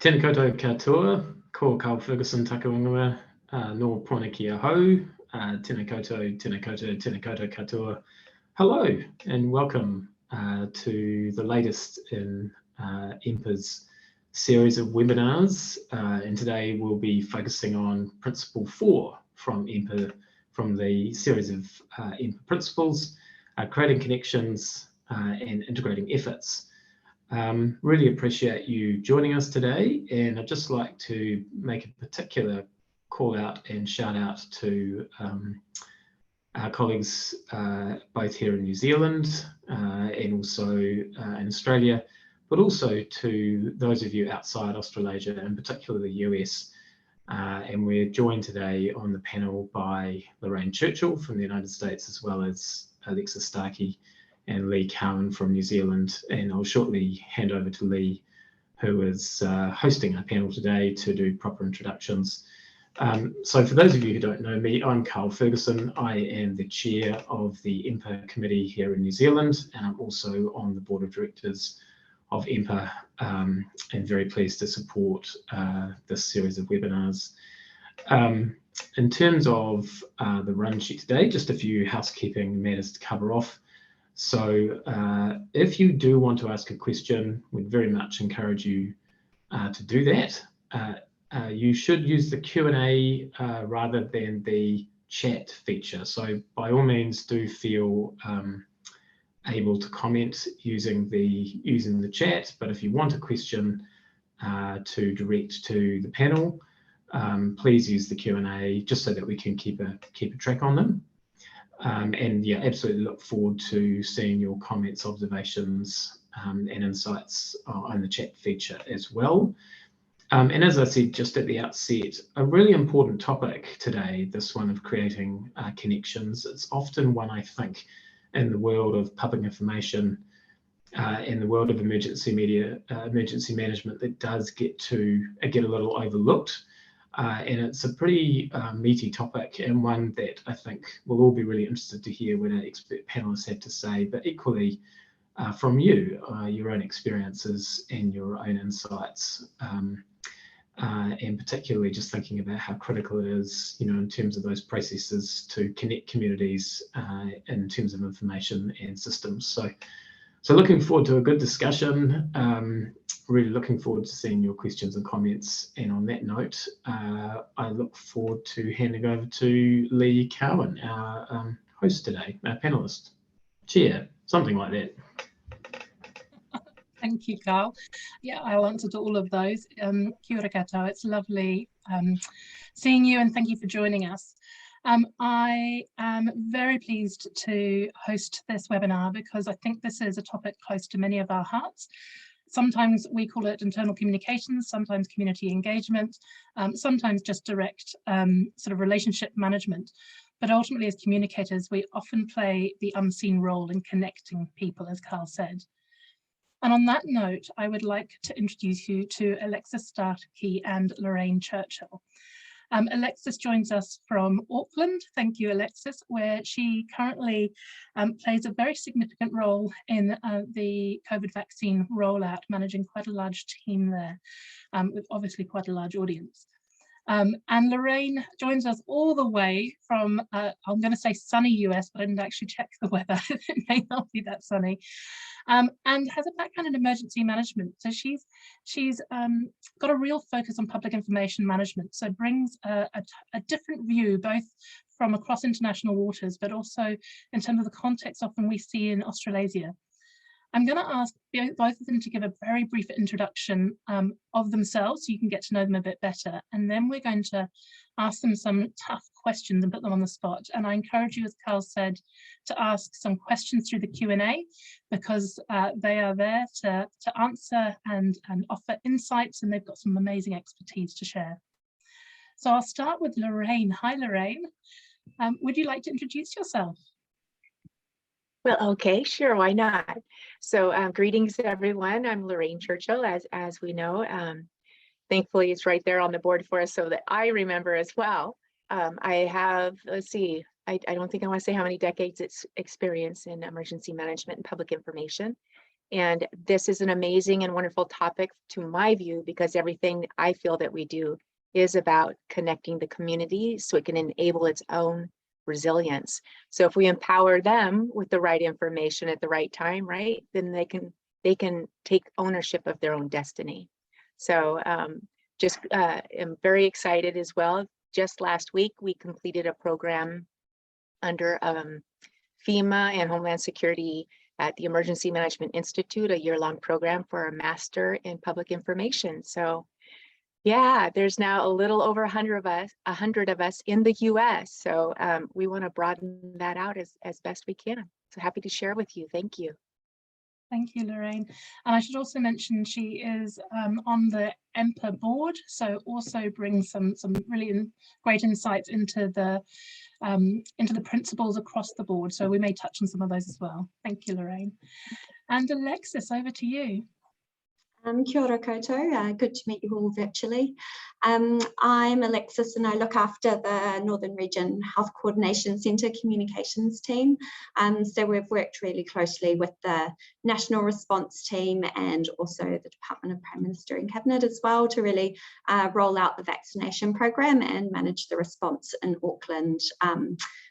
Tēnā koutou katoa, ko Carl Ferguson takuingoa, no pona ki ahau, tēnā koutou katoa. Hello and welcome to the latest in EMPA's series of webinars. And today we'll be focusing on Principle 4 from EMPA, from the series of EMPA principles, creating connections and integrating efforts. Really appreciate you joining us today, and I'd just like to make a particular call out and shout out to our colleagues both here in New Zealand and also in Australia, but also to those of you outside Australasia, and particularly the US. And we're joined today on the panel by Lorraine Churchill from the United States, as well as Alexis Starkey and Cowan from New Zealand. And I'll shortly hand over to Lee, who is hosting our panel today, to do proper introductions. So for those of you who don't know me, I'm Carl Ferguson. I am the chair of the EMPA committee here in New Zealand, and I'm also on the board of directors of EMPA, and very pleased to support this series of webinars. In terms of the run sheet today, just a few housekeeping matters to cover off. So if you do want to ask a question, we'd very much encourage you to do that. You should use the Q&A rather than the chat feature. So by all means, do feel able to comment using the chat. But if you want a question to direct to the panel, please use the Q&A just so that we can keep a track on them. And yeah, absolutely look forward to seeing your comments, observations, and insights on the chat feature as well. And as I said just at the outset, a really important topic today, this one of creating connections. It's often one, I think, in the world of public information, in the world of emergency management, that does get a little overlooked. And it's a pretty meaty topic, and one that I think we'll all be really interested to hear what our expert panelists have to say, but equally from you, your own experiences and your own insights, and particularly just thinking about how critical it is, in terms of those processes to connect communities in terms of information and systems. So looking forward to a good discussion. Really looking forward to seeing your questions and comments. And on that note, I look forward to handing over to Lee Cowan, our host today, our panelist, chair, something like that. Thank you, Carl. Yeah, I'll answer to all of those. Kia ora koutou. It's lovely seeing you, and thank you for joining us. I am very pleased to host this webinar because I think this is a topic close to many of our hearts. Sometimes we call it internal communications, sometimes community engagement, sometimes just direct sort of relationship management. But ultimately, as communicators, we often play the unseen role in connecting people, as Carl said. And on that note, I would like to introduce you to Alexis Starkey and Lorraine Churchill. Alexis joins us from Auckland. Thank you, Alexis, where she currently plays a very significant role in the COVID vaccine rollout, managing quite a large team there, with obviously quite a large audience. And Lorraine joins us all the way from, I'm going to say sunny US, but I didn't actually check the weather. It may not be that sunny. And has a background in emergency management. So she's got a real focus on public information management. So brings a different view, both from across international waters, but also in terms of the context often we see in Australasia. I'm going to ask both of them to give a very brief introduction of themselves so you can get to know them a bit better. And then we're going to ask them some tough questions and put them on the spot. And I encourage you, as Carl said, to ask some questions through the Q&A, because they are there to answer and offer insights, and they've got some amazing expertise to share. So I'll start with Lorraine. Hi, Lorraine. Would you like to introduce yourself? Well, okay, sure, why not? So greetings everyone. I'm Lorraine Churchill, as we know. Thankfully, it's right there on the board for us so that I remember as well. I have, let's see, I don't think I want to say how many decades it's experience in emergency management and public information. And this is an amazing and wonderful topic to my view, because everything I feel that we do is about connecting the community so it can enable its own resilience. So if we empower them with the right information at the right time, right, then they can take ownership of their own destiny. So just am very excited as well. Just last week, we completed a program under FEMA and Homeland Security at the Emergency Management Institute, a year-long program for a master in public information. So yeah, there's now a little over 100 of us in the US. So we want to broaden that out as best we can. So happy to share with you. Thank you. Thank you, Lorraine. And I should also mention she is on the EMPA board, so also brings some really great insights into the principles across the board. So we may touch on some of those as well. Thank you, Lorraine. And Alexis, over to you. Kia ora koutou, good to meet you all virtually. I'm Alexis and I look after the Northern Region Health Coordination Centre Communications team. So we've worked really closely with the National Response Team and also the Department of Prime Minister and Cabinet as well to really roll out the vaccination program and manage the response in Auckland,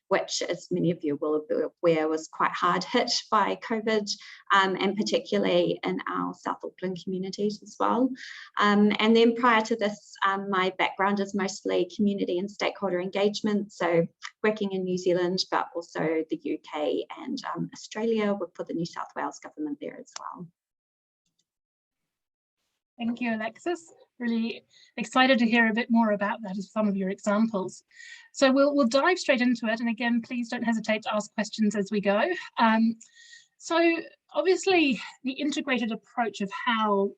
which, as many of you will be aware, was quite hard hit by COVID, and particularly in our South Auckland communities as well. And then prior to this, my background is mostly community and stakeholder engagement, so working in New Zealand, but also the UK and Australia, work for the New South Wales government there as well. Thank you, Alexis. Really excited to hear a bit more about that as some of your examples. So we'll dive straight into it. And again, please don't hesitate to ask questions as we go. So obviously the integrated approach of how,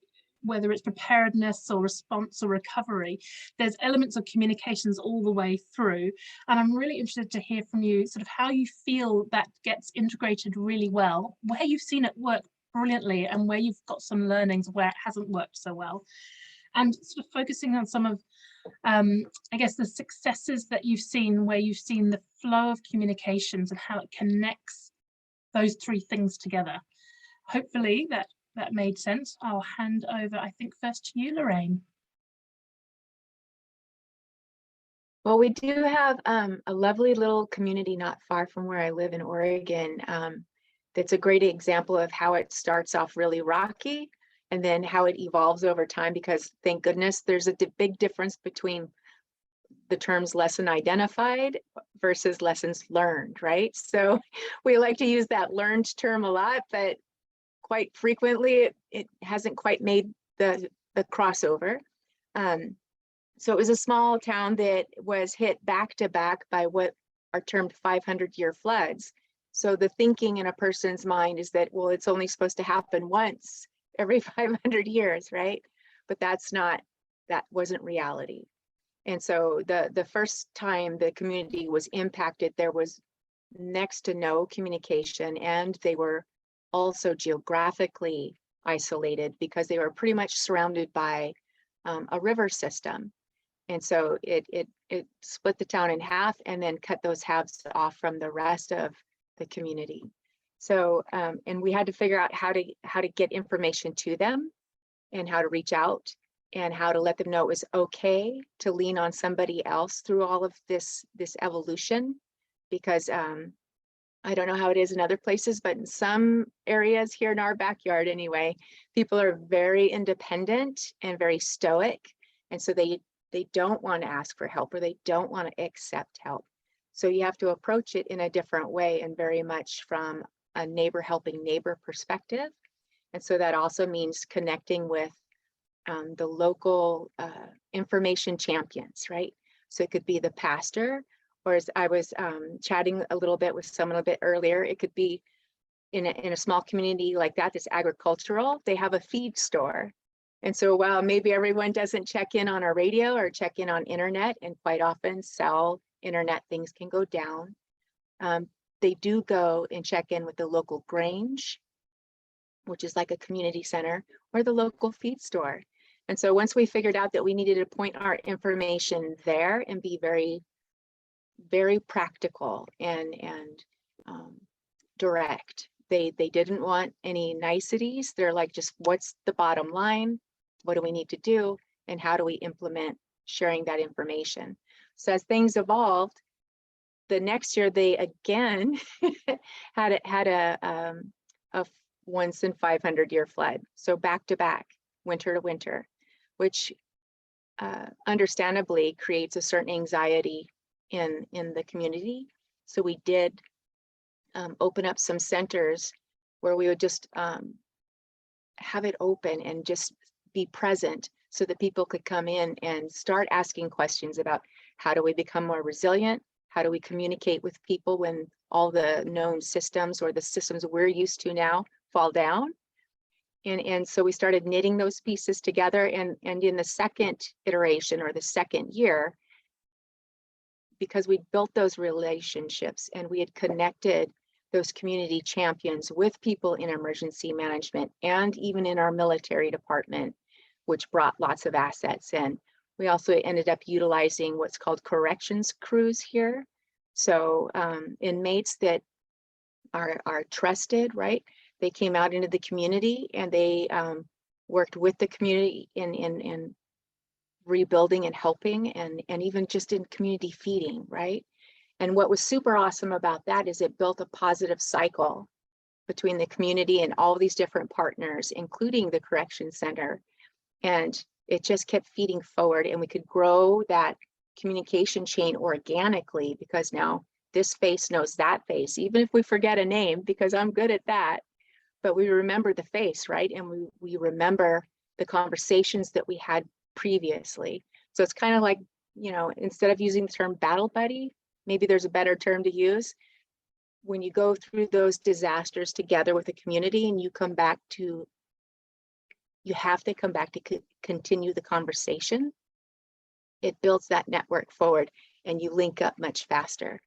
whether it's preparedness or response or recovery, there's elements of communications all the way through. And I'm really interested to hear from you sort of how you feel that gets integrated really well, where you've seen it work brilliantly and where you've got some learnings where it hasn't worked so well. And sort of focusing on some of, I guess, the successes that you've seen, where you've seen the flow of communications and how it connects those three things together. Hopefully that made sense. I'll hand over, I think, first to you, Lorraine. Well, we do have a lovely little community not far from where I live in Oregon. That's a great example of how it starts off really rocky and then how it evolves over time, because thank goodness there's a big difference between the terms lesson identified versus lessons learned, right? So we like to use that learned term a lot, but quite frequently it hasn't quite made the crossover. So it was a small town that was hit back to back by what are termed 500-year floods. So the thinking in a person's mind is that, well, it's only supposed to happen once every 500 years, right? But that wasn't reality. And so the first time the community was impacted, there was next to no communication, and they were also geographically isolated because they were pretty much surrounded by a river system. And so it split the town in half and then cut those halves off from the rest of the community. So and we had to figure out how to get information to them and how to reach out and how to let them know it was okay to lean on somebody else through all of this evolution, because I don't know how it is in other places, but in some areas here in our backyard anyway, people are very independent and very stoic, and so they don't want to ask for help or they don't want to accept help. So you have to approach it in a different way and very much from a neighbor helping neighbor perspective. And so that also means connecting with the local information champions, right? So it could be the pastor, or as I was chatting a little bit with someone a bit earlier, it could be in a small community like that that's agricultural, they have a feed store. And so while maybe everyone doesn't check in on our radio or check in on internet, and quite often cell internet things can go down, they do go and check in with the local Grange, which is like a community center, or the local feed store. And so once we figured out that we needed to point our information there and be very, very practical and direct, They didn't want any niceties. They're like, just what's the bottom line? What do we need to do? And how do we implement sharing that information? So as things evolved, the next year they again had a once in 500 year flood. So back to back, winter to winter, which understandably creates a certain anxiety in the community. So we did open up some centers where we would just have it open and just be present so that people could come in and start asking questions about how do we become more resilient? How do we communicate with people when all the known systems or the systems we're used to now fall down? And so we started knitting those pieces together, and in the second iteration or the second year, because we built those relationships and we had connected those community champions with people in emergency management and even in our military department, which brought lots of assets in. We also ended up utilizing what's called corrections crews here. So inmates that are trusted, right? They came out into the community and they worked with the community in rebuilding and helping, and even just in community feeding, right? And what was super awesome about that is it built a positive cycle between the community and all these different partners, including the correction center. And it just kept feeding forward, and we could grow that communication chain organically, because now this face knows that face, even if we forget a name, because I'm good at that, but we remember the face, right? And we remember the conversations that we had previously. So it's kind of like, you know, instead of using the term battle buddy, maybe there's a better term to use. When you go through those disasters together with the community and you come back to, you have to come back to continue the conversation. It builds that network forward and you link up much faster.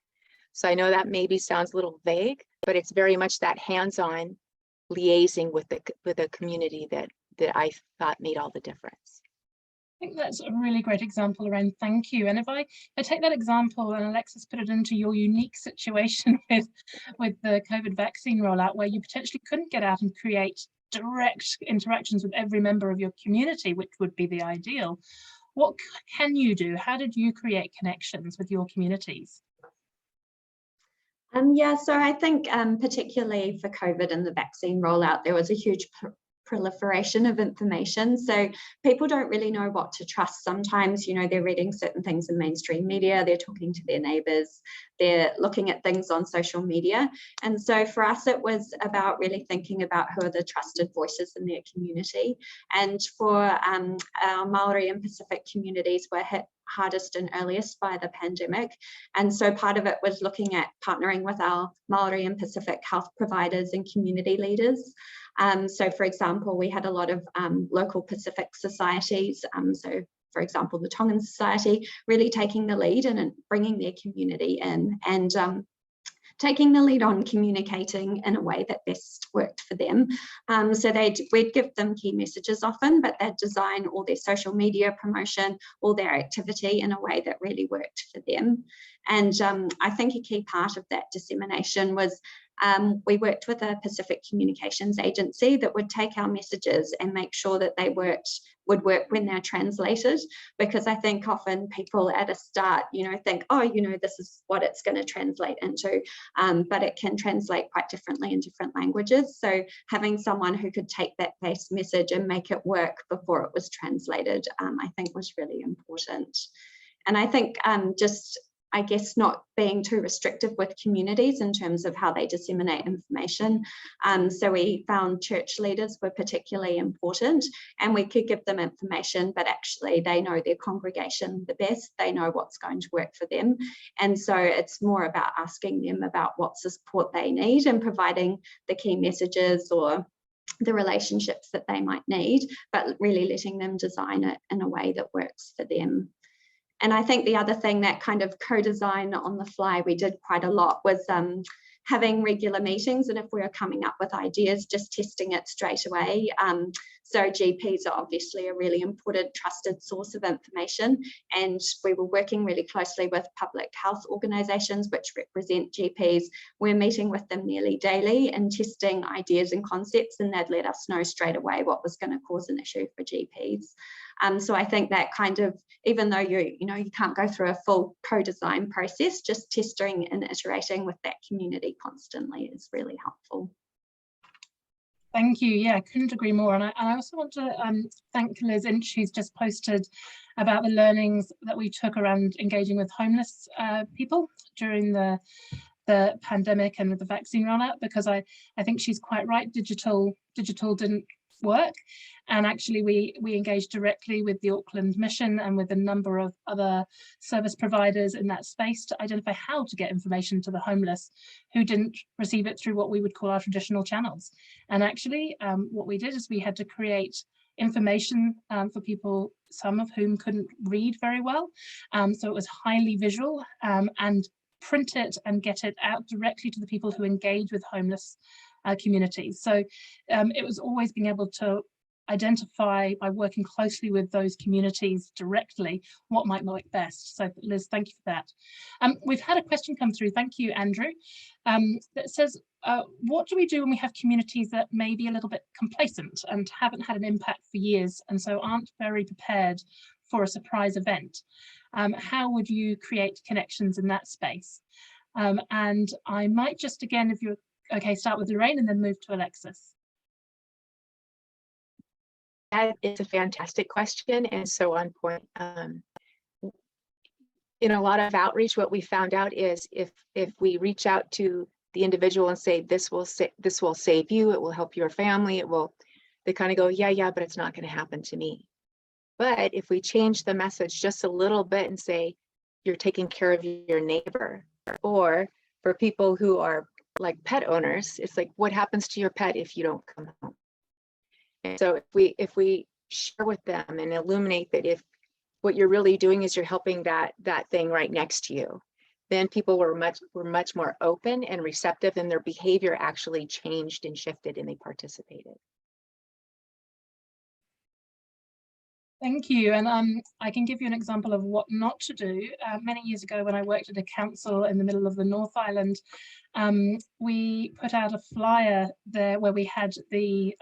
So I know that maybe sounds a little vague, but it's very much that hands-on liaising with the community that I thought made all the difference. I think that's a really great example, Lorraine. Thank you. And if I take that example and Alexis put it into your unique situation with the COVID vaccine rollout, where you potentially couldn't get out and create direct interactions with every member of your community, which would be the ideal. What can you do? How did you create connections with your communities? Yeah, so I think particularly for COVID and the vaccine rollout, there was a huge proliferation of information. So people don't really know what to trust sometimes. You know, they're reading certain things in mainstream media, they're talking to their neighbours, they're looking at things on social media. And so for us, it was about really thinking about who are the trusted voices in their community. And for our Maori and Pacific communities were hit hardest and earliest by the pandemic. And so part of it was looking at partnering with our Maori and Pacific health providers and community leaders. So for example, we had a lot of local Pacific societies. So for example, the Tongan Society really taking the lead and bringing their community in and taking the lead on communicating in a way that best worked for them. So we'd give them key messages often, but they'd design all their social media promotion, all their activity in a way that really worked for them. And I think a key part of that dissemination was we worked with a Pacific communications agency that would take our messages and make sure that they would work when they're translated, because I think often people at a start, you know, think, oh, you know, this is what it's going to translate into, but it can translate quite differently in different languages. So having someone who could take that base message and make it work before it was translated, I think was really important. And I think I guess not being too restrictive with communities in terms of how they disseminate information. So we found church leaders were particularly important, and we could give them information, but actually they know their congregation the best, they know what's going to work for them. And so it's more about asking them about what support they need and providing the key messages or the relationships that they might need, but really letting them design it in a way that works for them. And I think the other thing, that kind of co-design on the fly we did quite a lot, was having regular meetings, and if we were coming up with ideas, just testing it straight away. So GPs are obviously a really important trusted source of information, and we were working really closely with public health organisations which represent GPs. We're meeting with them nearly daily and testing ideas and concepts, and they'd let us know straight away what was going to cause an issue for GPs. So I think that kind of, even though you can't go through a full co-design process, just testing and iterating with that community constantly is really helpful. Thank you. Yeah, I couldn't agree more. And I also want to thank Liz Inch, who's just posted about the learnings that we took around engaging with homeless people during the pandemic and with the vaccine rollout, because I think she's quite right. Digital didn't work, and actually we engaged directly with the Auckland Mission and with a number of other service providers in that space to identify how to get information to the homeless who didn't receive it through what we would call our traditional channels. And actually what we did is we had to create information for people, some of whom couldn't read very well, so it was highly visual, and print it and get it out directly to the people who engage with homeless communities. So it was always being able to identify, by working closely with those communities directly, what might work best. So Liz, thank you for that. We've had a question come through, thank you Andrew, that says, what do we do when we have communities that may be a little bit complacent and haven't had an impact for years and so aren't very prepared for a surprise event? How would you create connections in that space? And I might just, again, if you're okay, start with Lorraine and then move to Alexis. That is a fantastic question and so on point. In a lot of outreach, what we found out is if we reach out to the individual and say, this will save you, it will help your family, they kind of go, yeah, but it's not going to happen to me. But if we change the message just a little bit and say, you're taking care of your neighbor, or for people who are like pet owners, it's like, what happens to your pet if you don't come home? And so if we share with them and illuminate that if what you're really doing is you're helping that thing right next to you, then people were much more open and receptive, and their behavior actually changed and shifted, and they participated. Thank you. And I can give you an example of what not to do. Many years ago, when I worked at a council in the middle of the North Island, we put out a flyer there where we had the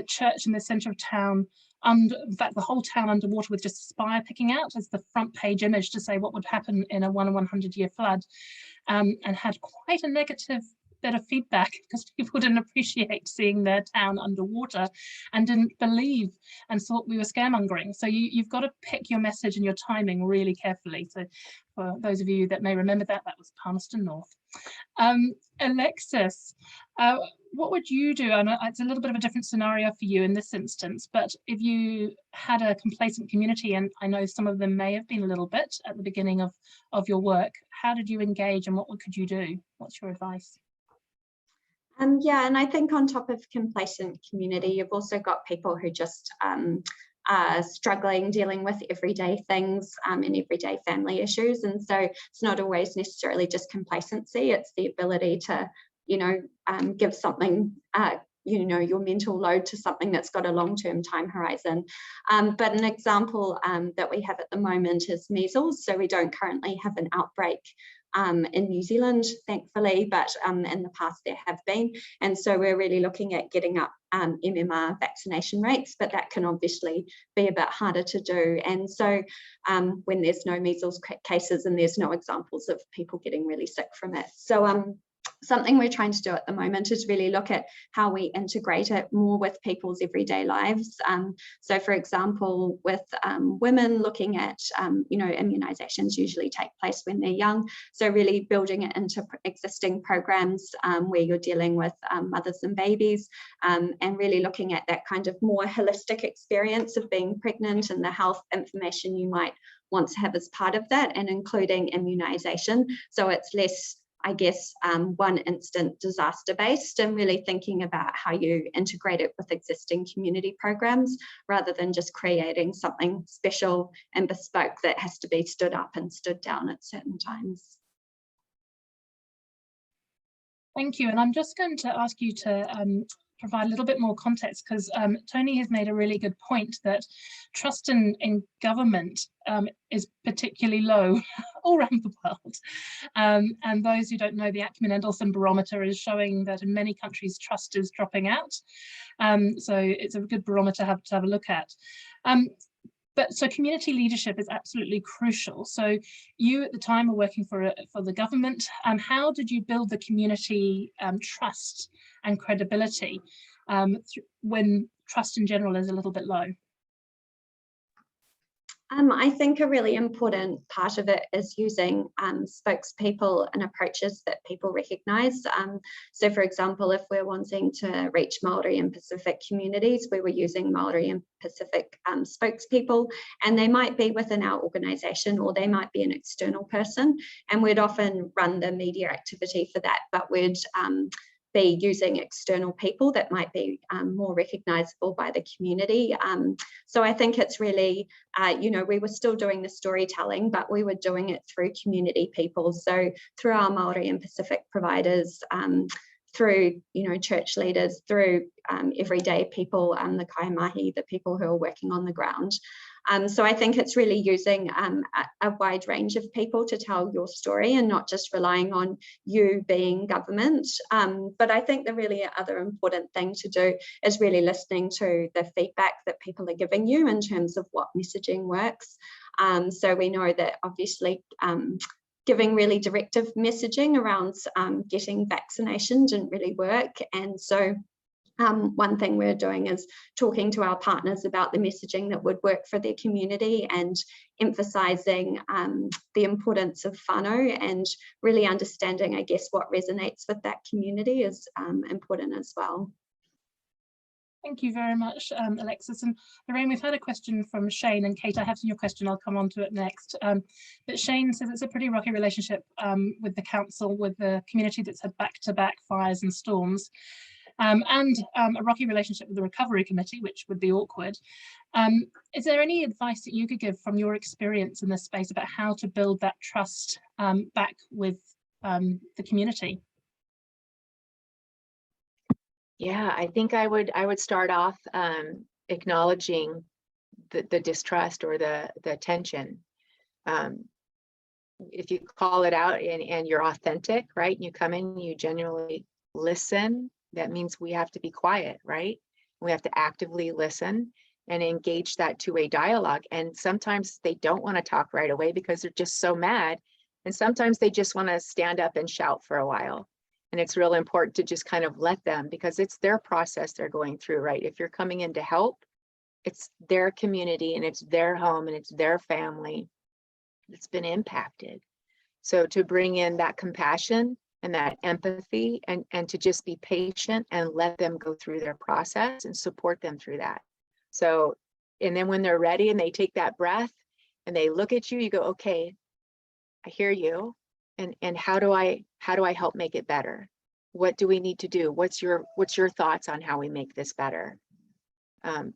church in the centre of town, in fact the whole town underwater, with just a spire picking out as the front page image to say what would happen in a 1 in 100 year flood, and had quite a negative bit of feedback because people didn't appreciate seeing their town underwater and didn't believe and thought we were scaremongering. So you've got to pick your message and your timing really carefully. So for those of you that may remember that was Palmerston North. Alexis, what would you do? And it's a little bit of a different scenario for you in this instance, but if you had a complacent community, and I know some of them may have been a little bit at the beginning of your work, how did you engage and what could you do? What's your advice? Yeah, and I think on top of complacent community, you've also got people who just are struggling, dealing with everyday things and everyday family issues. And so it's not always necessarily just complacency, it's the ability to, give something, your mental load to something that's got a long-term time horizon. But an example that we have at the moment is measles. So we don't currently have an outbreak in New Zealand, thankfully, but in the past there have been. And so we're really looking at getting up MMR vaccination rates, but that can obviously be a bit harder to do. And so when there's no measles cases and there's no examples of people getting really sick from it. So something we're trying to do at the moment is really look at how we integrate it more with people's everyday lives. So for example, with women, looking at, immunisations usually take place when they're young. So really building it into existing programs where you're dealing with mothers and babies, and really looking at that kind of more holistic experience of being pregnant and the health information you might want to have as part of that, and including immunisation. So it's less, I guess, one instant disaster based, and really thinking about how you integrate it with existing community programs rather than just creating something special and bespoke that has to be stood up and stood down at certain times. Thank you. And I'm just going to ask you to provide a little bit more context, because Tony has made a really good point that trust in government is particularly low all around the world. And those who don't know, the Acumen-Edelson barometer is showing that in many countries trust is dropping out. So it's a good barometer to have a look at. But so community leadership is absolutely crucial. So you at the time were working for the government. How did you build the community trust and credibility when trust in general is a little bit low? I think a really important part of it is using spokespeople and approaches that people recognise. So, for example, if we're wanting to reach Māori and Pacific communities, we were using Māori and Pacific spokespeople, and they might be within our organisation or they might be an external person, and we'd often run the media activity for that, but we'd be using external people that might be more recognisable by the community. So I think it's really, we were still doing the storytelling, but we were doing it through community people. So through our Māori and Pacific providers, through, church leaders, through everyday people, the kaimahi, the people who are working on the ground. So I think it's really using a wide range of people to tell your story and not just relying on you being government. But I think the really other important thing to do is really listening to the feedback that people are giving you in terms of what messaging works. So we know that obviously giving really directive messaging around getting vaccinated didn't really work. And so one thing we're doing is talking to our partners about the messaging that would work for their community and emphasising the importance of whānau and really understanding, I guess, what resonates with that community is important as well. Thank you very much, Alexis. And Lorraine, we've had a question from Shane, and Kate, I have seen your question, I'll come on to it next. But Shane says it's a pretty rocky relationship with the council, with the community that's had back-to-back fires and storms. And a rocky relationship with the recovery committee, which would be awkward. Is there any advice that you could give from your experience in this space about how to build that trust back with the community? Yeah, I think I would start off acknowledging the distrust or the tension. If you call it out and you're authentic, right? You come in, you genuinely listen. That means we have to be quiet, right? We have to actively listen and engage that two-way dialogue. And sometimes they don't want to talk right away because they're just so mad. And sometimes they just want to stand up and shout for a while. And it's real important to just kind of let them, because it's their process they're going through, right? If you're coming in to help, it's their community and it's their home and it's their family that's been impacted. So to bring in that compassion and that empathy and to just be patient and let them go through their process and support them through that. So, and then when they're ready and they take that breath and they look at you, you go, okay, I hear you. And how do I help make it better? What do we need to do? What's your thoughts on how we make this better? That's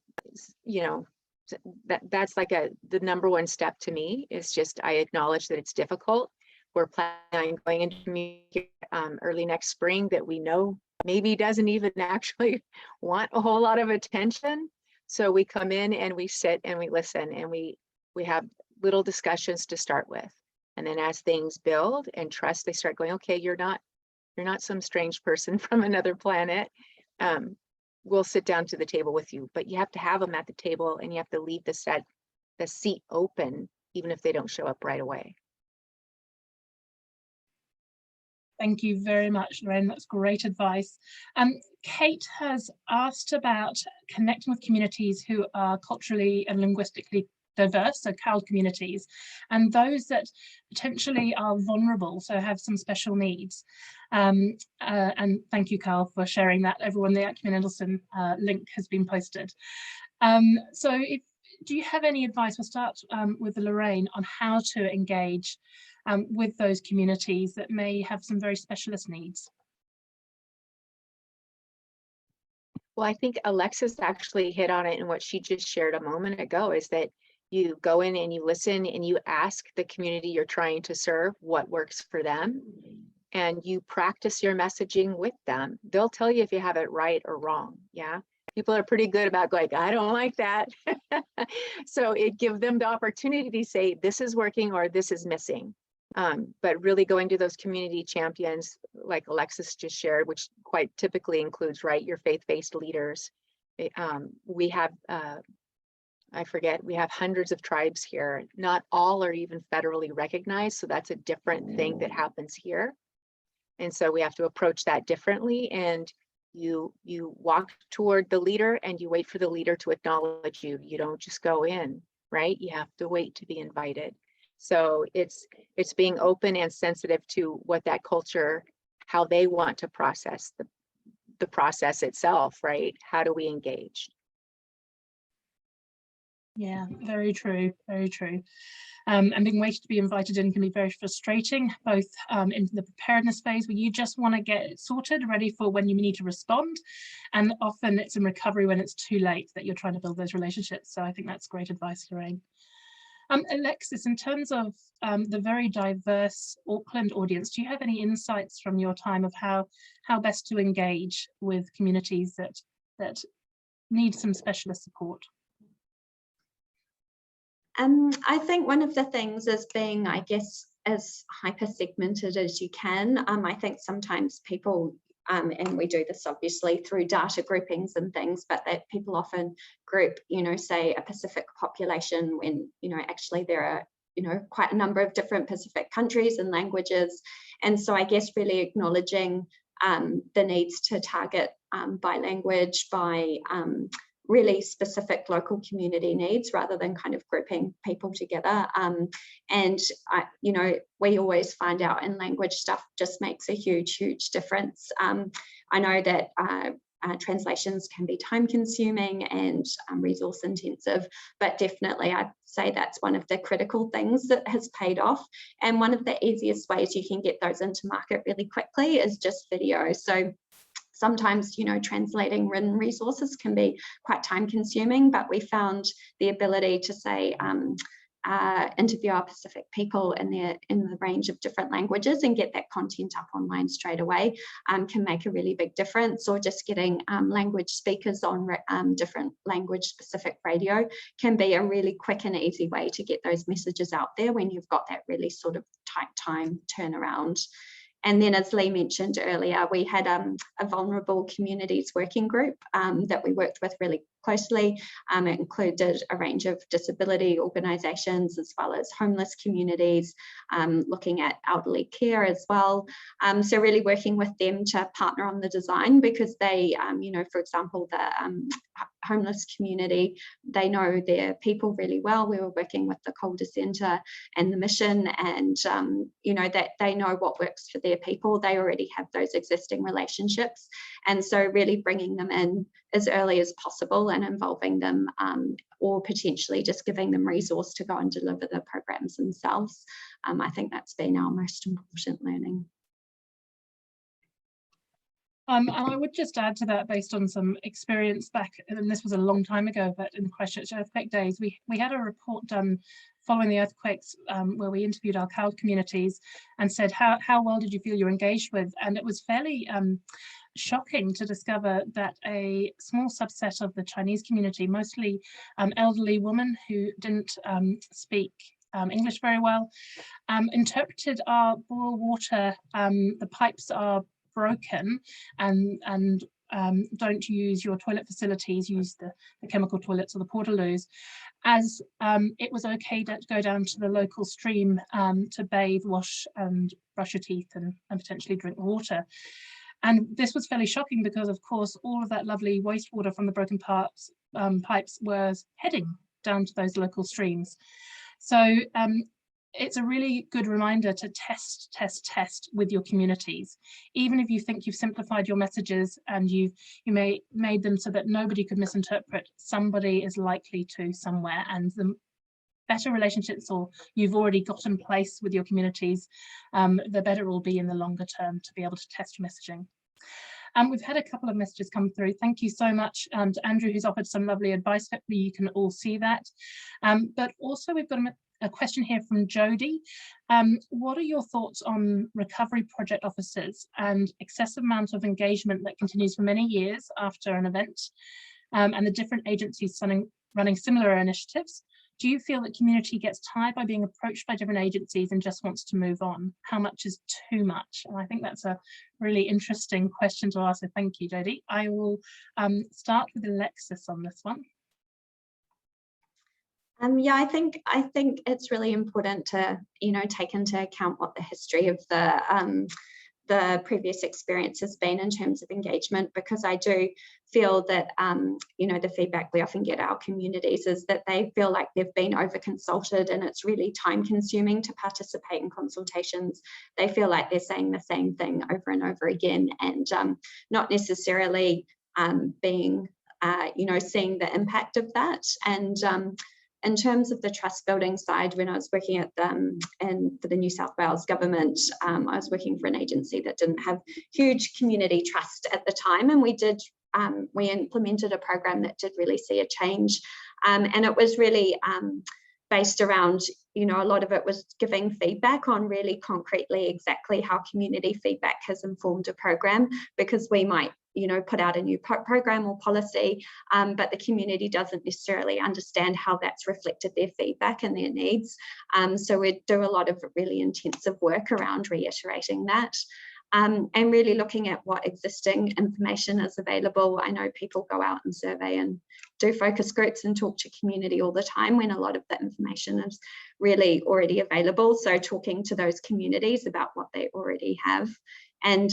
like the number one step to me is just I acknowledge that it's difficult. We're planning on going into community early next spring that we know maybe doesn't even actually want a whole lot of attention. So we come in and we sit and we listen and we have little discussions to start with. And then as things build and trust, they start going, okay, you're not some strange person from another planet. We'll sit down to the table with you, but you have to have them at the table and you have to leave the seat open, even if they don't show up right away. Thank you very much, Lorraine. That's great advice. Kate has asked about connecting with communities who are culturally and linguistically diverse, so CALD communities, and those that potentially are vulnerable, so have some special needs. And thank you, Carl, for sharing that. Everyone, the Acumen-Edelson link has been posted. So do you have any advice? We'll start with Lorraine on how to engage with those communities that may have some very specialist needs. Well, I think Alexis actually hit on it in what she just shared a moment ago, is that you go in and you listen and you ask the community you're trying to serve what works for them. and you practice your messaging with them, they'll tell you if you have it right or wrong. Yeah. People are pretty good about going, I don't like that. So it gives them the opportunity to say, this is working or this is missing. But really going to those community champions, like Alexis just shared, which quite typically includes, right, your faith-based leaders. We have, I forget, we have hundreds of tribes here. Not all are even federally recognized. So that's a different thing that happens here. And so we have to approach that differently. And you walk toward the leader and you wait for the leader to acknowledge you. You don't just go in, right? You have to wait to be invited. So it's being open and sensitive to what that culture, how they want to process the process itself, right? How do we engage? Yeah, very true, very true. And being waited to be invited in can be very frustrating, both in the preparedness phase where you just want to get it sorted, ready for when you need to respond. And often it's in recovery when it's too late that you're trying to build those relationships. So I think that's great advice, Lorraine. Alexis, in terms of the very diverse Auckland audience, do you have any insights from your time of how best to engage with communities that need some specialist support? I think one of the things is being, I guess, as hyper segmented as you can. I think sometimes people, and we do this obviously through data groupings and things, but that people often group, say a Pacific population when, actually there are, quite a number of different Pacific countries and languages. And so I guess really acknowledging the needs to target by language, by really specific local community needs rather than kind of grouping people together. And we always find out in language stuff just makes a huge difference. I know that translations can be time consuming and resource intensive, but definitely I'd say that's one of the critical things that has paid off. And one of the easiest ways you can get those into market really quickly is just video. So sometimes, translating written resources can be quite time consuming, but we found the ability to say, interview our Pacific people in the range of different languages and get that content up online straight away can make a really big difference. Or just getting language speakers on different language specific radio can be a really quick and easy way to get those messages out there when you've got that really sort of tight time turnaround. And then, as Lee mentioned earlier, we had a vulnerable communities working group that we worked with really closely. It included a range of disability organisations as well as homeless communities, looking at elderly care as well. So really working with them to partner on the design, because they, for example, the homeless community, they know their people really well. We were working with the Calder Centre and the mission, and that they know what works for their people. They already have those existing relationships, and so really bringing them in as early as possible and involving them, or potentially just giving them resource to go and deliver the programs themselves. I think that's been our most important learning. And I would just add to that, based on some experience back, and this was a long time ago, but in the Christchurch earthquake days, we had a report done following the earthquakes where we interviewed our CALD communities and said, how well did you feel you're engaged with? And it was fairly shocking to discover that a small subset of the Chinese community, mostly elderly women who didn't speak English very well, interpreted our boil water, the pipes are broken and don't use your toilet facilities, use the chemical toilets or the portaloos, as it was okay to go down to the local stream to bathe, wash and brush your teeth and potentially drink water. And this was fairly shocking because, of course, all of that lovely wastewater from the broken pipes was heading down to those local streams. So it's a really good reminder to test with your communities. Even if you think you've simplified your messages and you may made them so that nobody could misinterpret, somebody is likely to somewhere, and the better relationships or you've already got in place with your communities, the better it will be in the longer term to be able to test your messaging. We've had a couple of messages come through. Thank you so much to Andrew, who's offered some lovely advice. Hopefully you can all see that. But also we've got a question here from Jody. What are your thoughts on recovery project officers and excessive amount of engagement that continues for many years after an event, and the different agencies running similar initiatives? Do you feel that community gets tired by being approached by different agencies and just wants to move on? How much is too much? And I think that's a really interesting question to ask. So thank you, Jodie. I will start with Alexis on this one. Yeah, I think it's really important to, take into account what the history of the previous experience has been in terms of engagement, because I do feel that, the feedback we often get our communities is that they feel like they've been over consulted and it's really time consuming to participate in consultations. They feel like they're saying the same thing over and over again, and not necessarily being, seeing the impact of that. And in terms of the trust building side, when I was working at for the New South Wales government, I was working for an agency that didn't have huge community trust at the time, and we implemented a program that did really see a change, and it was really based around, a lot of it was giving feedback on really concretely exactly how community feedback has informed a program, because we might put out a new program or policy, but the community doesn't necessarily understand how that's reflected their feedback and their needs. So we do a lot of really intensive work around reiterating that. And really looking at what existing information is available. I know people go out and survey and do focus groups and talk to community all the time when a lot of the information is really already available. So talking to those communities about what they already have. And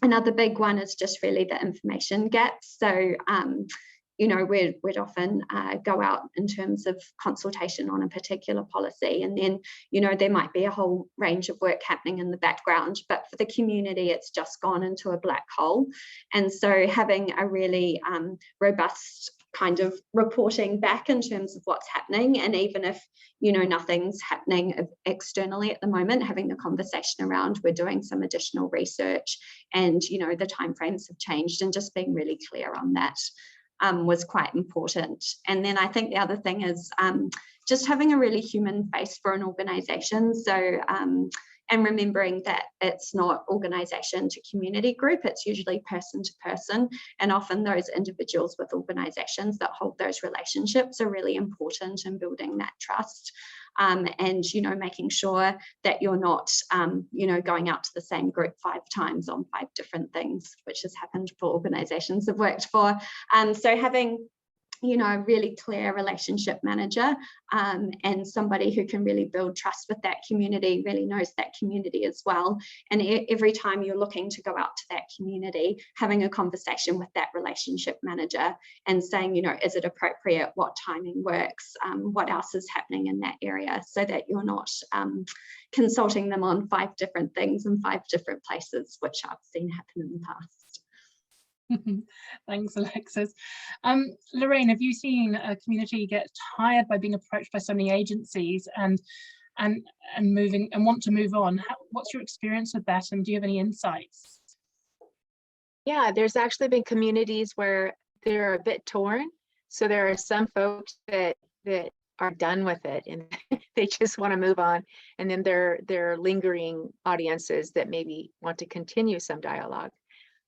another big one is just really the information gaps. So we'd often go out in terms of consultation on a particular policy, and then there might be a whole range of work happening in the background, but for the community it's just gone into a black hole. And so having a really robust kind of reporting back in terms of what's happening, and even if nothing's happening externally at the moment, having the conversation around we're doing some additional research and the timeframes have changed, and just being really clear on that was quite important. And then I think the other thing is just having a really human face for an organisation. So and remembering that it's not organisation to community group, it's usually person to person, and often those individuals with organisations that hold those relationships are really important in building that trust. And making sure that you're not going out to the same group 5 times on 5 different things, which has happened for organisations I've worked for. So having a really clear relationship manager and somebody who can really build trust with that community, really knows that community as well. And every time you're looking to go out to that community, having a conversation with that relationship manager and saying, is it appropriate? What timing works? What else is happening in that area? So that you're not consulting them on 5 different things in 5 different places, which I've seen happen in the past. Thanks, Alexis. Lorraine, have you seen a community get tired by being approached by so many agencies and moving and want to move on? What's your experience with that, and do you have any insights? Yeah, there's actually been communities where they're a bit torn. So there are some folks that are done with it and they just want to move on, and then there are lingering audiences that maybe want to continue some dialogue.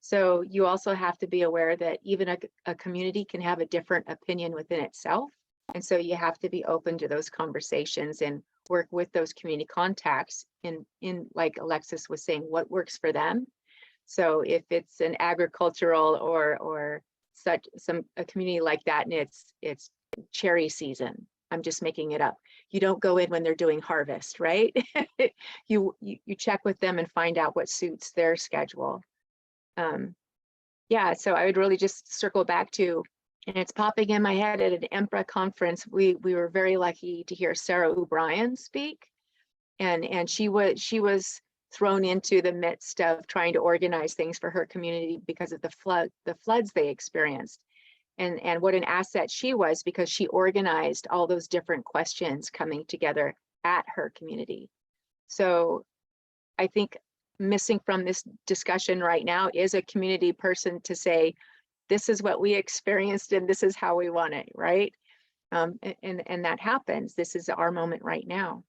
So you also have to be aware that even a community can have a different opinion within itself. And so you have to be open to those conversations and work with those community contacts in like Alexis was saying, what works for them. So if it's an agricultural or a community like that, and it's cherry season, I'm just making it up. You don't go in when they're doing harvest, right? you check with them and find out what suits their schedule. Yeah, so I would really just circle back to, and it's popping in my head at an EMPA conference. We were very lucky to hear Sarah O'Brien speak, and she was thrown into the midst of trying to organize things for her community because of the floods they experienced, and what an asset she was, because she organized all those different questions coming together at her community. So I think missing from this discussion right now is a community person to say, this is what we experienced and this is how we want it, right? And that happens. This is our moment right now.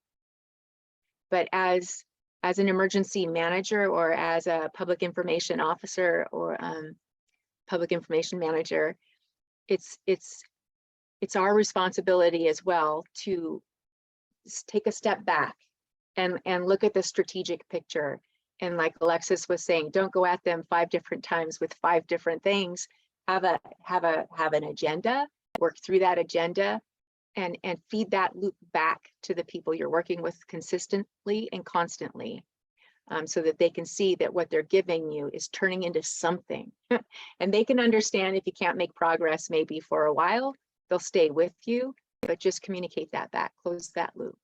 But as an emergency manager or as a public information officer or public information manager, it's our responsibility as well to take a step back and look at the strategic picture. And like Alexis was saying, don't go at them 5 different times with 5 different things. Have an agenda, work through that agenda, and feed that loop back to the people you're working with consistently and constantly, so that they can see that what they're giving you is turning into something. And they can understand if you can't make progress maybe for a while, they'll stay with you, but just communicate that back, close that loop.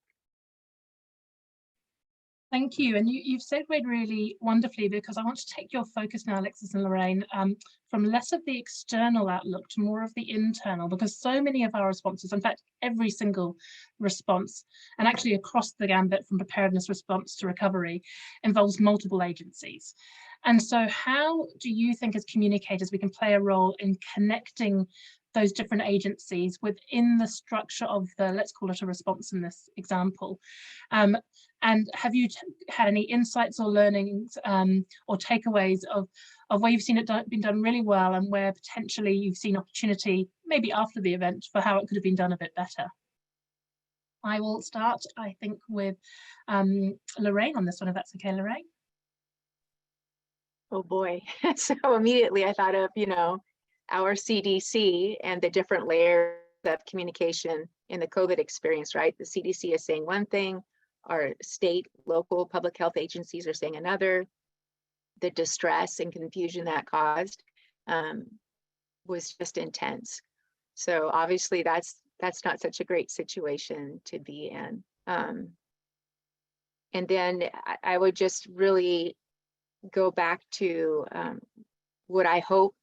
Thank you. And you've segued really wonderfully, because I want to take your focus now, Alexis and Lorraine, from less of the external outlook to more of the internal, because so many of our responses, in fact, every single response, and actually across the gambit from preparedness response to recovery, involves multiple agencies. And so how do you think as communicators we can play a role in connecting those different agencies within the structure of the, let's call it a response in this example? And have you had any insights or learnings or takeaways of where you've seen it been done really well and where potentially you've seen opportunity, maybe after the event, for how it could have been done a bit better? I will start, I think, with Lorraine on this one, if that's okay, Lorraine. Oh boy. So immediately I thought of, our CDC and the different layers of communication in the COVID experience, right? The CDC is saying one thing, our state, local public health agencies are saying another. The distress and confusion that caused was just intense. So obviously that's not such a great situation to be in. And then I would just really go back to what I hope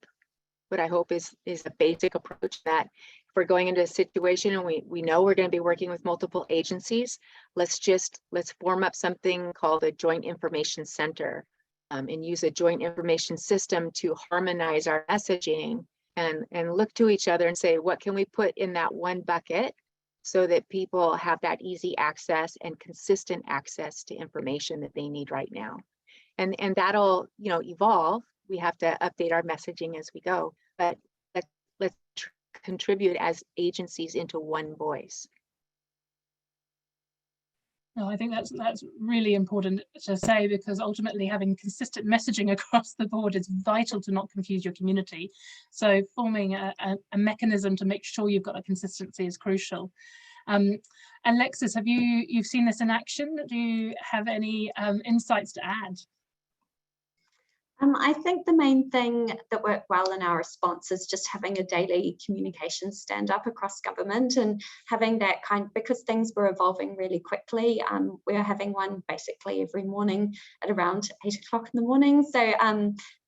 is a basic approach, that if we're going into a situation and we know we're going to be working with multiple agencies, let's form up something called a joint information center, and use a joint information system to harmonize our messaging and look to each other and say, what can we put in that one bucket so that people have that easy access and consistent access to information that they need right now. And that'll, evolve. We have to update our messaging as we go, but let's contribute as agencies into one voice. No, I think that's really important to say, because ultimately having consistent messaging across the board is vital to not confuse your community. So forming a mechanism to make sure you've got a consistency is crucial. Alexis, you've seen this in action? Do you have any insights to add? I think the main thing that worked well in our response is just having a daily communication stand up across government, and having that because things were evolving really quickly. We're having one basically every morning at around 8 o'clock in the morning. So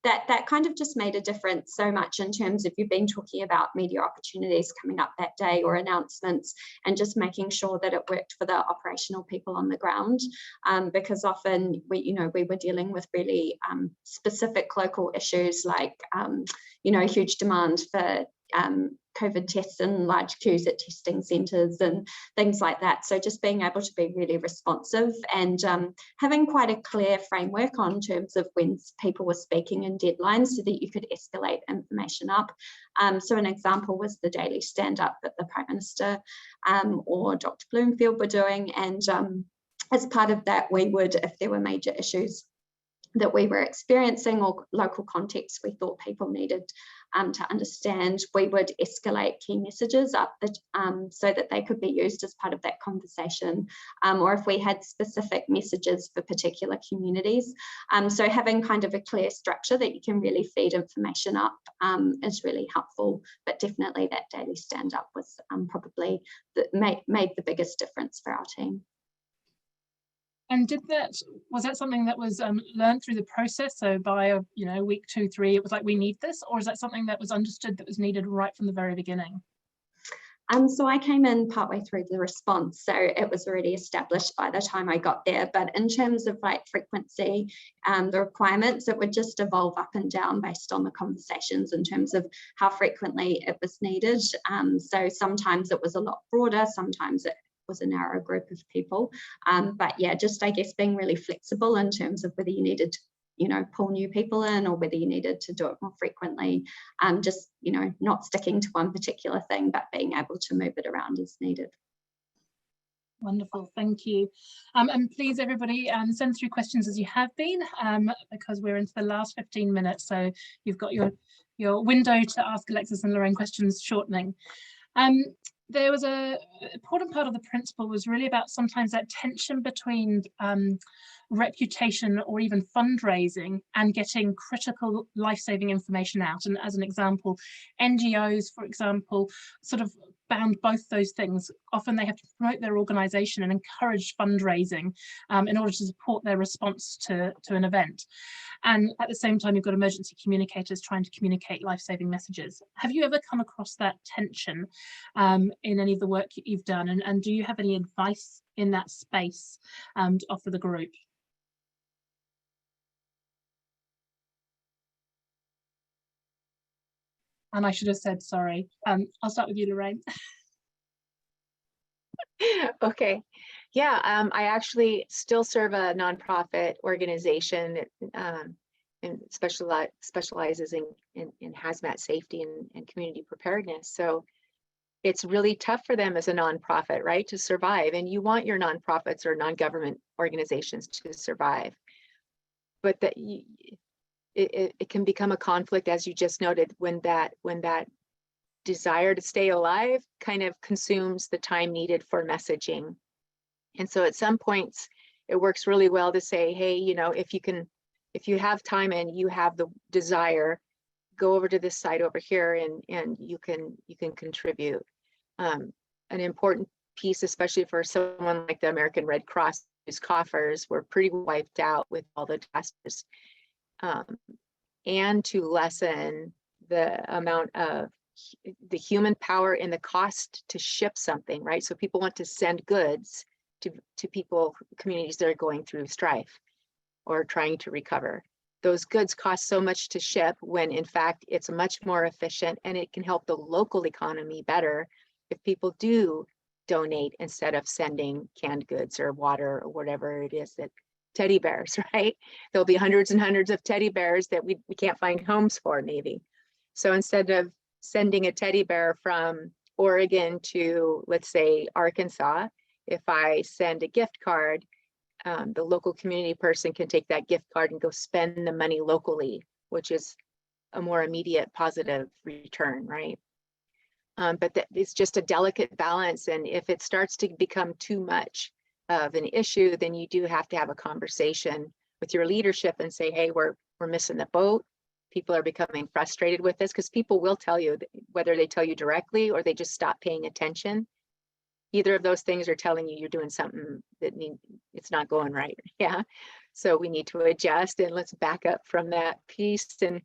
that kind of just made a difference so much in terms of you've been talking about media opportunities coming up that day or announcements, and just making sure that it worked for the operational people on the ground, because often we were dealing with really specific local issues like huge demand for COVID tests and large queues at testing centres and things like that. So just being able to be really responsive and having quite a clear framework on terms of when people were speaking and deadlines, so that you could escalate information up. So an example was the daily stand-up that the Prime Minister or Dr. Bloomfield were doing, and as part of that, we would, if there were major issues that we were experiencing or local context we thought people needed to understand, we would escalate key messages up so that they could be used as part of that conversation, or if we had specific messages for particular communities. So having kind of a clear structure that you can really feed information up is really helpful, but definitely that daily stand up was probably made the biggest difference for our team. And was that something that was learned through the process? So by week 2, 3, it was like, we need this, or is that something that was understood that was needed right from the very beginning? So I came in partway through the response, so it was already established by the time I got there. But in terms of like frequency, the requirements, it would just evolve up and down based on the conversations in terms of how frequently it was needed. So sometimes it was a lot broader, sometimes it was a narrow group of people. But yeah, just I guess being really flexible in terms of whether you needed to, pull new people in or whether you needed to do it more frequently, just, not sticking to one particular thing, but being able to move it around as needed. Wonderful, thank you. And please, everybody, send through questions as you have been, because we're into the last 15 minutes, so you've got your window to ask Alexis and Lorraine questions shortening. There was a important part of the principle was really about sometimes that tension between reputation or even fundraising and getting critical life-saving information out. And as an example, NGOs, for example, sort of bound both those things. Often they have to promote their organisation and encourage fundraising in order to support their response to an event. And at the same time, you've got emergency communicators trying to communicate life-saving messages. Have you ever come across that tension in any of the work you've done? And do you have any advice in that space to offer the group? And I should have said, sorry. I'll start with you, Lorraine. Okay. Yeah, I actually still serve a nonprofit organization and specializes in hazmat safety and community preparedness. So it's really tough for them as a nonprofit, right, to survive. And you want your nonprofits or non-government organizations to survive. But that it can become a conflict, as you just noted, when that desire to stay alive kind of consumes the time needed for messaging. And so at some points it works really well to say, hey, if you have time and you have the desire, go over to this site over here and you can contribute. An important piece, especially for someone like the American Red Cross, whose coffers were pretty wiped out with all the disasters, and to lessen the amount of the human power and the cost to ship something, right? So people want to send goods to people, communities that are going through strife or trying to recover. Those goods cost so much to ship when in fact it's much more efficient, and it can help the local economy better if people do donate instead of sending canned goods or water or whatever it is, that teddy bears, right? There'll be hundreds and hundreds of teddy bears that we can't find homes for maybe. So instead of sending a teddy bear from Oregon to, let's say, Arkansas, if I send a gift card, the local community person can take that gift card and go spend the money locally, which is a more immediate positive return, right? But it's just a delicate balance. And if it starts to become too much of an issue, then you do have to have a conversation with your leadership and say, hey, we're missing the boat. People are becoming frustrated with this, because people will tell you, whether they tell you directly or they just stop paying attention. Either of those things are telling you you're doing something that it's not going right. Yeah. So we need to adjust, and let's back up from that piece, and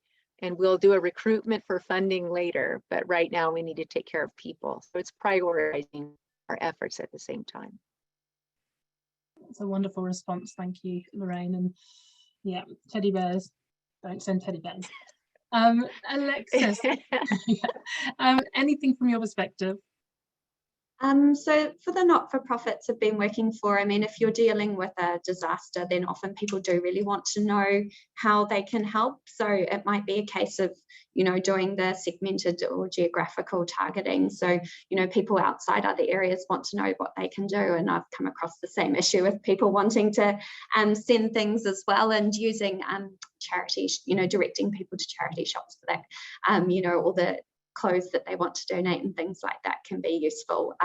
we'll do a recruitment for funding later. But right now we need to take care of people. So it's prioritizing our efforts at the same time. It's a wonderful response. Thank you, Lorraine. And yeah, teddy bears, don't send teddy bears. Alexis, anything from your perspective? So for the not-for-profits I've been working for, I mean, if you're dealing with a disaster, then often people do really want to know how they can help. So it might be a case of, doing the segmented or geographical targeting. So, people outside other areas want to know what they can do. And I've come across the same issue with people wanting to send things as well, and using charities, directing people to charity shops for that, all the clothes that they want to donate and things like that can be useful.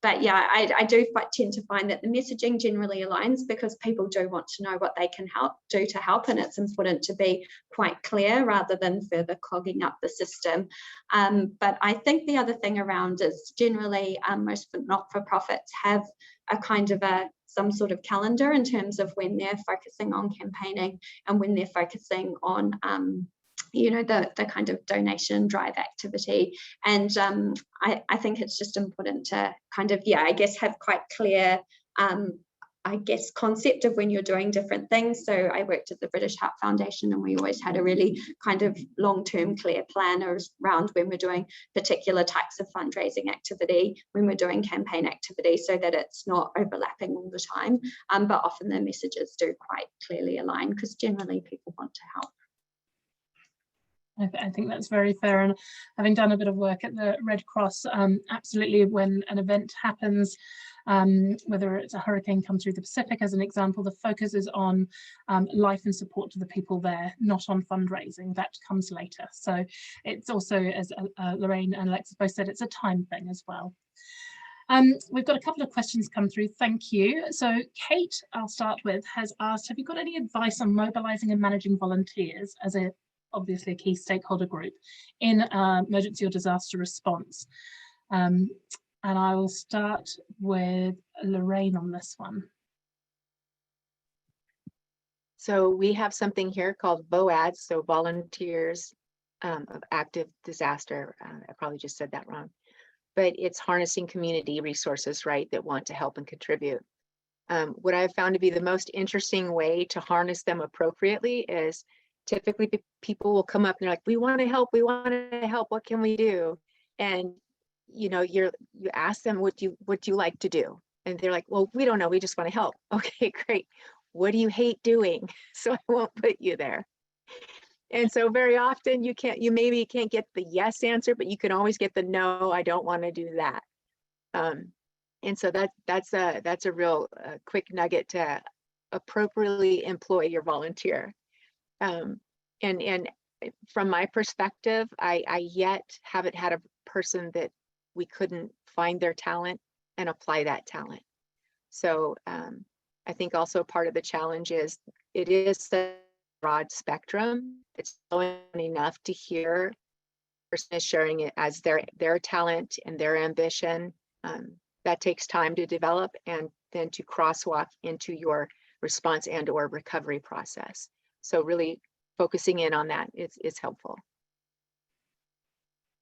But yeah, I do tend to find that the messaging generally aligns, because people do want to know what they can do to help, and it's important to be quite clear rather than further clogging up the system. But I think the other thing around is generally most not-for-profits have a kind of some sort of calendar in terms of when they're focusing on campaigning and when they're focusing on you know, the kind of donation drive activity. And I think it's just important to kind of, yeah, I guess have quite clear, I guess, concept of when you're doing different things. So I worked at the British Heart Foundation, and we always had a really kind of long-term clear plan around when we're doing particular types of fundraising activity, when we're doing campaign activity, so that it's not overlapping all the time. But often the messages do quite clearly align, because generally people want to help. I think that's very fair, and having done a bit of work at the Red Cross, absolutely, when an event happens, whether it's a hurricane comes through the Pacific as an example, the focus is on life and support to the people there, not on fundraising. That comes later. So it's also, as Lorraine and Alexis both said, it's a time thing as well. We've got a couple of questions come through, thank you. So Kate, I'll start with, has asked, have you got any advice on mobilising and managing volunteers as obviously a key stakeholder group in emergency or disaster response? And I will start with Lorraine on this one. So we have something here called VOADs, so Volunteers of Active Disaster. I probably just said that wrong, but it's harnessing community resources, right, that want to help and contribute. What I've found to be the most interesting way to harness them appropriately is typically people will come up and they're like, we want to help, what can we do? And you know, you ask them, what do you like to do? And they're like, well, we don't know, we just want to help. Okay, great. What do you hate doing? So I won't put you there. And so very often you maybe can't get the yes answer, but you can always get the no, I don't want to do that. And so that's a real quick nugget to appropriately employ your volunteer. And from my perspective, I yet haven't had a person that we couldn't find their talent and apply that talent. So I think also part of the challenge is it is a broad spectrum. It's not enough to hear the person is sharing it as their talent and their ambition. That takes time to develop and then to crosswalk into your response and or recovery process. So really focusing in on that is helpful.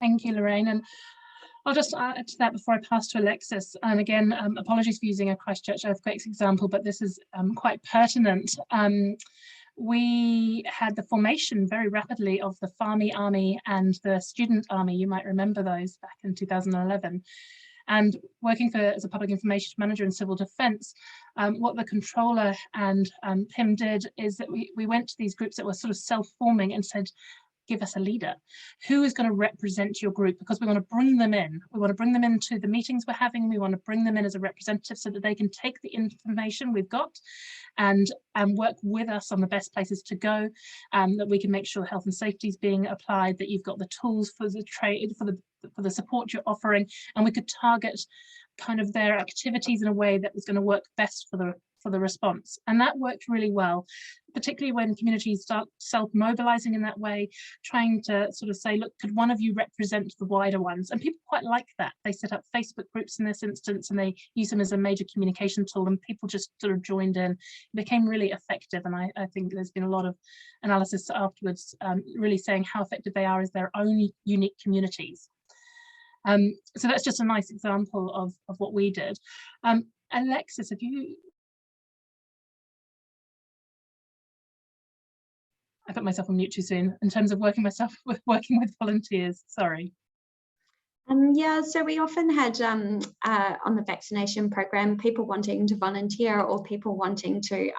Thank you, Lorraine. And I'll just add to that before I pass to Alexis. And again, apologies for using a Christchurch earthquakes example, but this is quite pertinent. We had the formation very rapidly of the Farmy Army and the Student Army. You might remember those back in 2011. And working as a public information manager in civil defence, what the controller and Pim did is that we went to these groups that were sort of self-forming and said, give us a leader. Who is going to represent your group? Because we want to bring them in. We want to bring them into the meetings we're having. We want to bring them in as a representative so that they can take the information we've got and work with us on the best places to go, that we can make sure health and safety is being applied, that you've got the tools for the trade, for the support you're offering, and we could target kind of their activities in a way that was going to work best for the response. And that worked really well, particularly when communities start self-mobilizing in that way, trying to sort of say, look, could one of you represent the wider ones? And people quite like that. They set up Facebook groups in this instance and they use them as a major communication tool, and people just sort of joined in. It became really effective, and I think there's been a lot of analysis afterwards really saying how effective they are as their own unique communities. So that's just a nice example of what we did. Alexis, have you... I put myself on mute too soon in terms of working with volunteers, sorry. Yeah, so we often had on the vaccination program, people wanting to volunteer or people wanting to,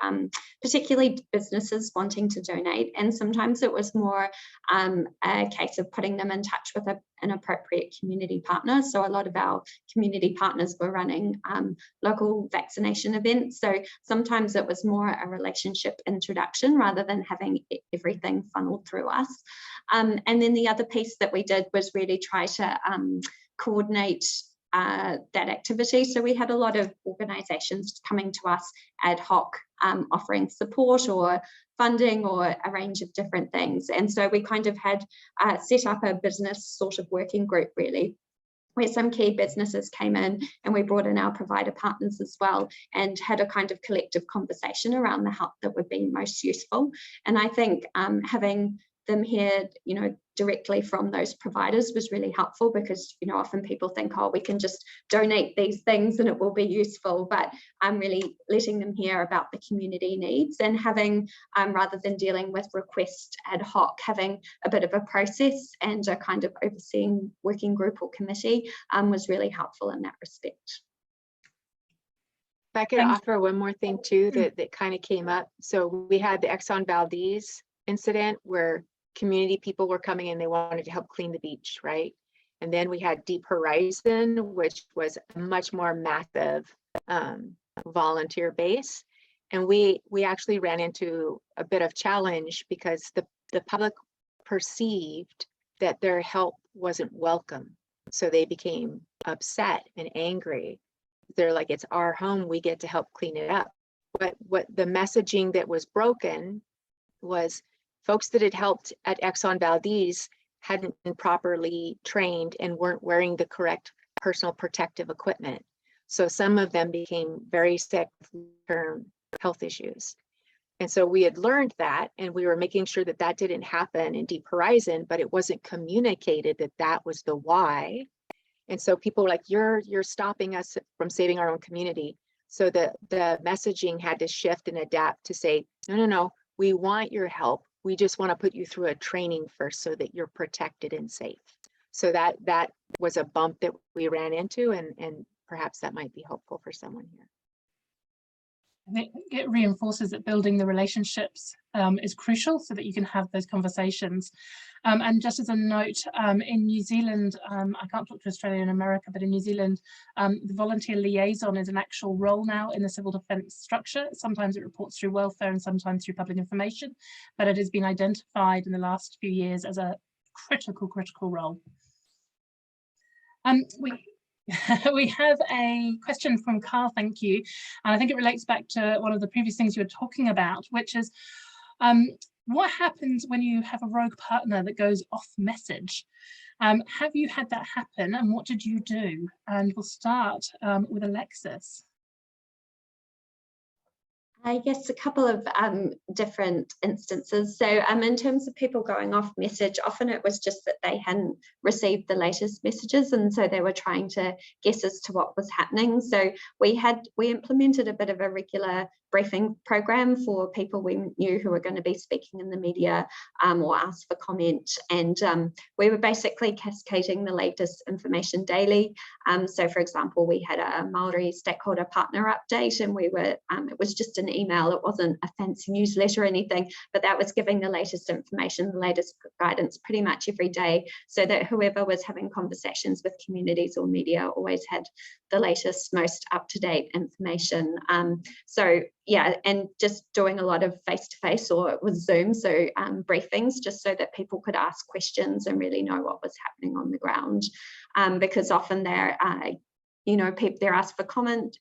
particularly businesses wanting to donate. And sometimes it was more a case of putting them in touch with an appropriate community partner. So a lot of our community partners were running local vaccination events. So sometimes it was more a relationship introduction rather than having everything funneled through us. And then the other piece that we did was really try to coordinate that activity. So we had a lot of organisations coming to us ad hoc, offering support or funding or a range of different things. And so we kind of had set up a business sort of working group, really, where some key businesses came in and we brought in our provider partners as well and had a kind of collective conversation around the help that would be most useful. And I think having them hear, directly from those providers was really helpful, because, often people think, oh, we can just donate these things and it will be useful, but I'm really letting them hear about the community needs, and having, rather than dealing with requests ad hoc, having a bit of a process and a kind of overseeing working group or committee was really helpful in that respect. If I could offer one more thing too that kind of came up. So we had the Exxon Valdez incident where community people were coming in, they wanted to help clean the beach, right? And then we had Deep Horizon, which was a much more massive volunteer base. And we actually ran into a bit of challenge because the public perceived that their help wasn't welcome. So they became upset and angry. They're like, it's our home, we get to help clean it up. But what the messaging that was broken was folks that had helped at Exxon Valdez hadn't been properly trained and weren't wearing the correct personal protective equipment. So some of them became very sick with long-term health issues. And so we had learned that, and we were making sure that that didn't happen in Deep Horizon, but it wasn't communicated that that was the why. And so people were like, you're stopping us from saving our own community. So the messaging had to shift and adapt to say, no, we want your help. We just want to put you through a training first so that you're protected and safe. So that was a bump that we ran into, and perhaps that might be helpful for someone here. It reinforces that building the relationships is crucial so that you can have those conversations. And just as a note, in New Zealand, I can't talk to Australia and America, but in New Zealand, the volunteer liaison is an actual role now in the civil defence structure. Sometimes it reports through welfare and sometimes through public information, but it has been identified in the last few years as a critical role. We have a question from Carl, thank you. And I think it relates back to one of the previous things you were talking about, which is what happens when you have a rogue partner that goes off message? Have you had that happen, and what did you do? And we'll start with Alexis. I guess a couple of different instances. So in terms of people going off message, often it was just that they hadn't received the latest messages, and so they were trying to guess as to what was happening. So we implemented a bit of a regular briefing program for people we knew who were going to be speaking in the media or ask for comment, and we were basically cascading the latest information daily. So for example, we had a Māori stakeholder partner update, and we were it was just an email, it wasn't a fancy newsletter or anything, but that was giving the latest information, the latest guidance pretty much every day, so that whoever was having conversations with communities or media always had the latest, most up-to-date information. So yeah, and just doing a lot of face-to-face or with Zoom, so briefings, just so that people could ask questions and really know what was happening on the ground, because often they're they're asked for comment,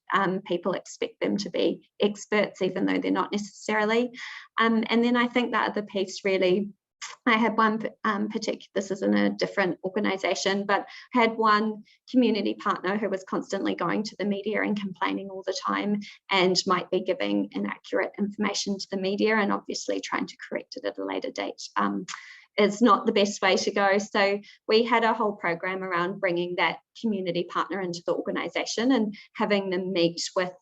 people expect them to be experts even though they're not necessarily. And then I think that other piece really, I had one particular, this is in a different organisation, but I had one community partner who was constantly going to the media and complaining all the time, and might be giving inaccurate information to the media, and obviously trying to correct it at a later date is not the best way to go. So we had a whole program around bringing that community partner into the organisation and having them meet with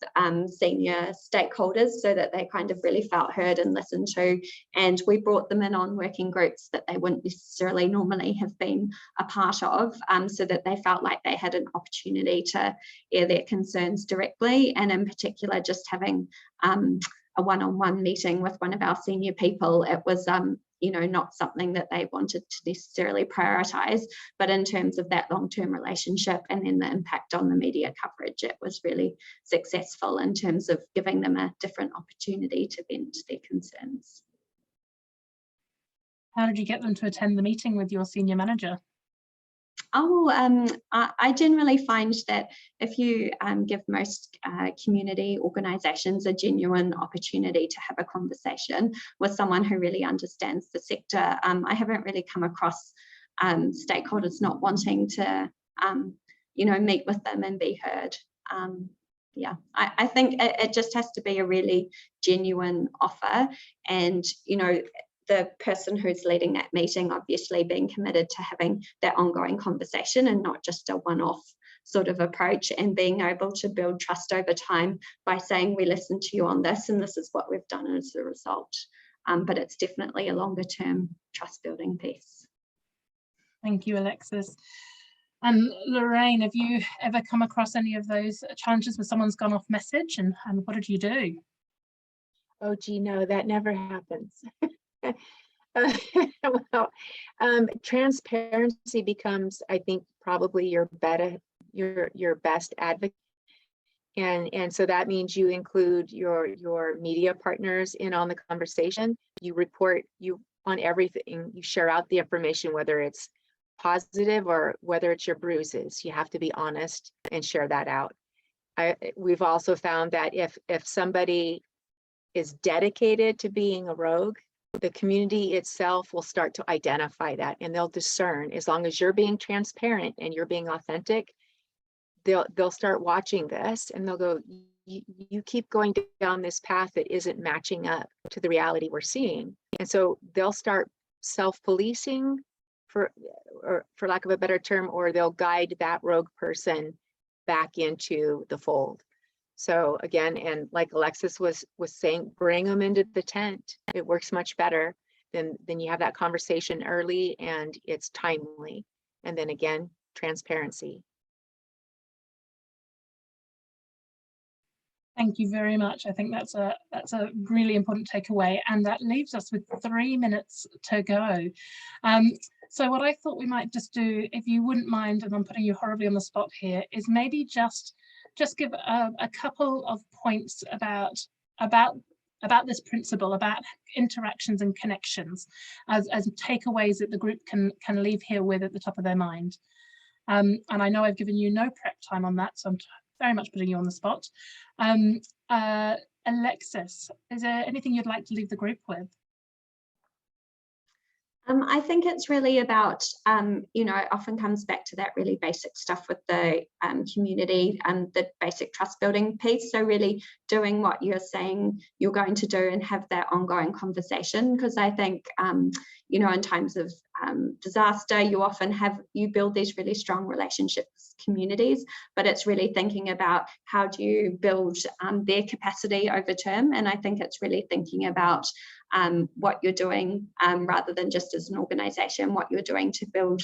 senior stakeholders so that they kind of really felt heard and listened to. And we brought them in on working groups that they wouldn't necessarily normally have been a part of, so that they felt like they had an opportunity to air their concerns directly. And in particular, just having a one-on-one meeting with one of our senior people, it was not something that they wanted to necessarily prioritise, but in terms of that long-term relationship and then the impact on the media coverage, it was really successful in terms of giving them a different opportunity to vent their concerns. How did you get them to attend the meeting with your senior manager? I generally find that if you give most community organisations a genuine opportunity to have a conversation with someone who really understands the sector, I haven't really come across stakeholders not wanting to, meet with them and be heard. Yeah, I think it just has to be a really genuine offer, and the person who's leading that meeting obviously being committed to having that ongoing conversation and not just a one-off sort of approach, and being able to build trust over time by saying, we listened to you on this and this is what we've done as a result. But it's definitely a longer term trust building piece. Thank you, Alexis. And Lorraine, have you ever come across any of those challenges where someone's gone off message, and what did you do? Oh, gee, no, that never happens. Well, transparency becomes, I think, probably your best advocate. And so that means you include your media partners in on the conversation. You report on everything. You share out the information, whether it's positive or whether it's your bruises. You have to be honest and share that out. We've also found that if somebody is dedicated to being a rogue, the community itself will start to identify that, and they'll discern. As long as you're being transparent and you're being authentic, they'll start watching this and they'll go, you keep going down this path that isn't matching up to the reality we're seeing. And so they'll start self-policing, for lack of a better term, or they'll guide that rogue person back into the fold. So again, and like Alexis was saying, bring them into the tent. It works much better than you have that conversation early and it's timely. And then again, transparency. Thank you very much. I think that's a really important takeaway, and that leaves us with 3 minutes to go. So what I thought we might just do, if you wouldn't mind, and I'm putting you horribly on the spot here, is maybe just give a couple of points about this principle, about interactions and connections, as takeaways that the group can leave here with at the top of their mind. And I know I've given you no prep time on that, so I'm very much putting you on the spot. Alexis, is there anything you'd like to leave the group with? I think it's really about, it often comes back to that really basic stuff with the community and the basic trust building piece. So really doing what you're saying you're going to do and have that ongoing conversation, because I think, in times of disaster, you build these really strong relationships, communities, but it's really thinking about how do you build their capacity over term. And I think it's really thinking about what you're doing rather than just as an organisation, what you're doing to build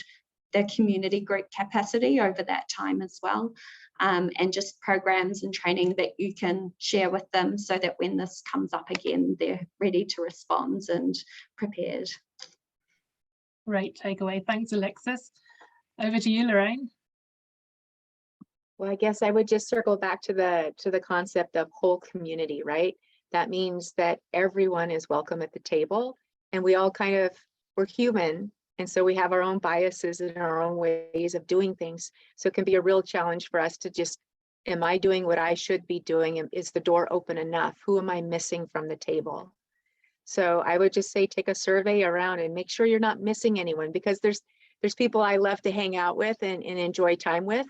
the community group capacity over that time as well, and just programs and training that you can share with them so that when this comes up again, they're ready to respond and prepared. Great takeaway. Thanks, Alexis. Over to you, Lorraine. Well, I guess I would just circle back to the concept of whole community, right? That means that everyone is welcome at the table, and we all we're human. And so we have our own biases and our own ways of doing things. So it can be a real challenge for us to just, am I doing what I should be doing? Is the door open enough? Who am I missing from the table? So I would just say, take a survey around and make sure you're not missing anyone, because there's people I love to hang out with and enjoy time with,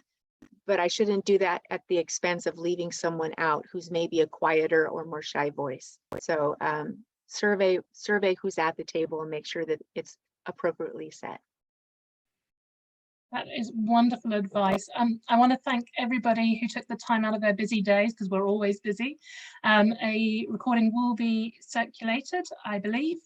but I shouldn't do that at the expense of leaving someone out who's maybe a quieter or more shy voice. So survey who's at the table and make sure that it's appropriately set. That is wonderful advice. I want to thank everybody who took the time out of their busy days, because we're always busy. A recording will be circulated, I believe.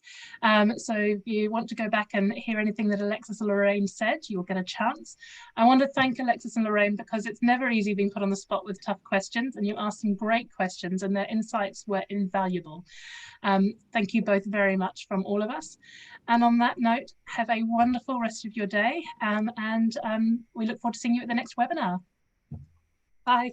So if you want to go back and hear anything that Alexis or Lorraine said, you'll get a chance. I want to thank Alexis and Lorraine, because it's never easy being put on the spot with tough questions, and you asked some great questions and their insights were invaluable. Thank you both very much from all of us. And on that note, have a wonderful rest of your day, and we look forward to seeing you at the next webinar. Bye.